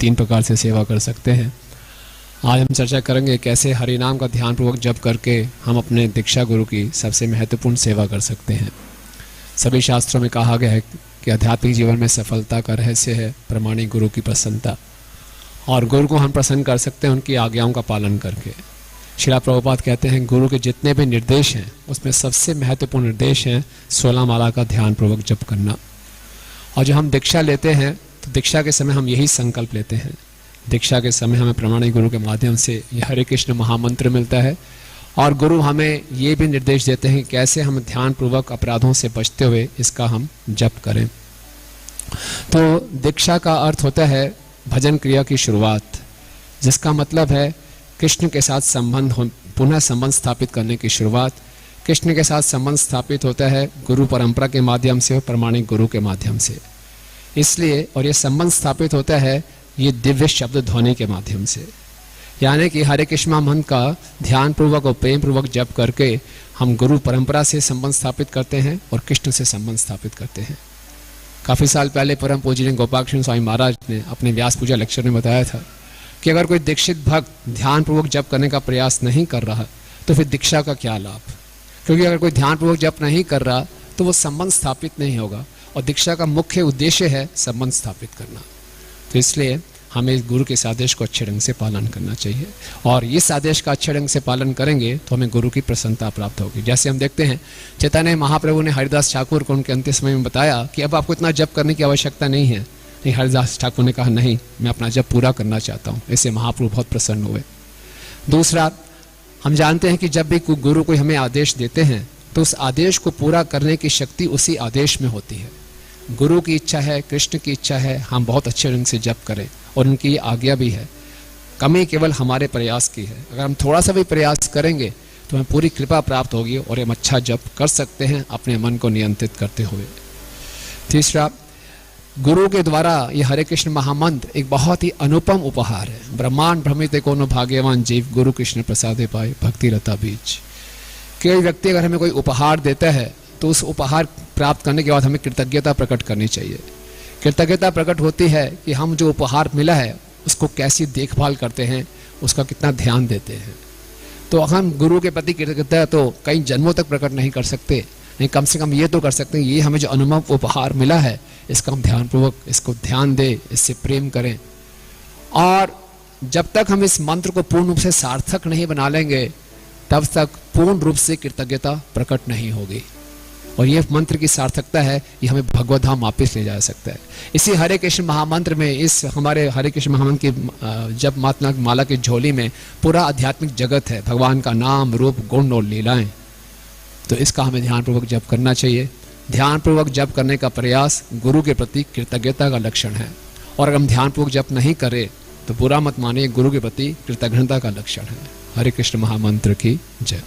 3 प्रकार से सेवा कर सकते हैं। आज हम चर्चा करेंगे कैसे हरि नाम का ध्यान पूर्वक जप करके हम अपने दीक्षा गुरु की सबसे महत्वपूर्ण सेवा कर सकते हैं। सभी शास्त्रों में कहा गया है कि आध्यात्मिक जीवन में सफलता का रहस्य है प्रमाणिक गुरु की प्रसन्नता, और गुरु को हम प्रसन्न कर सकते हैं उनकी आज्ञाओं का पालन करके। श्रील प्रभुपाद कहते हैं गुरु के जितने भी निर्देश हैं उसमें सबसे महत्वपूर्ण निर्देश हैं 16 माला का ध्यान पूर्वक जप करना। और जब हम दीक्षा लेते हैं तो दीक्षा के समय हम यही संकल्प लेते हैं। दीक्षा के समय हमें प्रमाणिक गुरु के माध्यम से यह हरे कृष्ण महामंत्र मिलता है, और गुरु हमें ये भी निर्देश देते हैं कैसे हम ध्यान पूर्वक अपराधों से बचते हुए इसका हम जप करें। तो दीक्षा का अर्थ होता है भजन क्रिया की शुरुआत, जिसका मतलब है कृष्ण के साथ संबंध पुनः संबंध स्थापित करने की शुरुआत। कृष्ण के साथ संबंध स्थापित होता है गुरु परंपरा के माध्यम से और प्रमाणिक गुरु के माध्यम से, इसलिए और ये संबंध स्थापित होता है ये दिव्य शब्द ध्वनि के माध्यम से। यानी कि हरे कृष्ण मंत्र का ध्यान पूर्वक और प्रेम पूर्वक जप करके हम गुरु परंपरा से संबंध स्थापित करते हैं और कृष्ण से संबंध स्थापित करते हैं। काफ़ी साल पहले परम पूजनीय गोपाल कृष्ण स्वामी महाराज ने अपने व्यास पूजा लेक्चर में बताया था कि अगर कोई दीक्षित भक्त ध्यान पूर्वक जप करने का प्रयास नहीं कर रहा तो फिर दीक्षा का क्या लाभ, क्योंकि अगर कोई ध्यान पूर्वक जप नहीं कर रहा तो वो संबंध स्थापित नहीं होगा, और दीक्षा का मुख्य उद्देश्य है संबंध स्थापित करना। तो इसलिए हमें इस गुरु के इस आदेश को अच्छे ढंग से पालन करना चाहिए, और इस आदेश का अच्छे ढंग से पालन करेंगे तो हमें गुरु की प्रसन्नता प्राप्त होगी। जैसे हम देखते हैं चैतन्य महाप्रभु ने हरिदास ठाकुर को उनके अंतिम समय में बताया कि अब आपको इतना जप करने की आवश्यकता नहीं है। नहीं, हरिदास ठाकुर ने कहा नहीं, मैं अपना जप पूरा करना चाहता हूँ। ऐसे महाप्रभु बहुत प्रसन्न हुए। दूसरा, हम जानते हैं कि जब भी गुरु कोई हमें आदेश देते हैं तो उस आदेश को पूरा करने की शक्ति उसी आदेश में होती है। गुरु की इच्छा है, कृष्ण की इच्छा है हम बहुत अच्छे ढंग से जप करें, और उनकी आज्ञा भी है। कमी केवल हमारे प्रयास की है। अगर हम थोड़ा सा भी प्रयास करेंगे तो हमें पूरी कृपा प्राप्त होगी और हम अच्छा जप कर सकते हैं अपने मन को नियंत्रित करते हुए। तीसरा, गुरु के द्वारा ये हरे कृष्ण महामंत्र एक बहुत ही अनुपम उपहार है। ब्रह्मांड भ्रमित कोनो भाग्यवान जीव गुरु कृष्ण प्रसादे पाए भक्ति रता बीज। कोई व्यक्ति अगर हमें कोई उपहार देता है तो उस उपहार प्राप्त करने के बाद हमें कृतज्ञता प्रकट करनी चाहिए। कृतज्ञता प्रकट होती है कि हम जो उपहार मिला है उसको कैसी देखभाल करते हैं, उसका कितना ध्यान देते हैं। तो हम गुरु के प्रति कृतज्ञता तो कई जन्मों तक प्रकट नहीं कर सकते, नहीं कम से कम ये तो कर सकते हैं ये हमें जो अनुपम उपहार मिला है इसका हम ध्यानपूर्वक इसको ध्यान दें, इससे प्रेम करें। और जब तक हम इस मंत्र को पूर्ण रूप से सार्थक नहीं बना लेंगे तब तक पूर्ण रूप से कृतज्ञता प्रकट नहीं होगी, और ये मंत्र की सार्थकता है ये हमें भगवत धाम वापिस ले जा सकता है। इसी हरे कृष्ण महामंत्र में, इस हमारे हरे कृष्ण महामंत्र की जप माला की झोली में पूरा आध्यात्मिक जगत है, भगवान का नाम रूप गुण और लीलाएं। तो इसका हमें ध्यानपूर्वक जप करना चाहिए। ध्यानपूर्वक जप करने का प्रयास गुरु के प्रति कृतज्ञता का लक्षण है, और अगर हम ध्यानपूर्वक जप नहीं करें तो बुरा मत मानिए, गुरु के प्रति कृतज्ञता का लक्षण है। हरे कृष्ण महामंत्र की जय।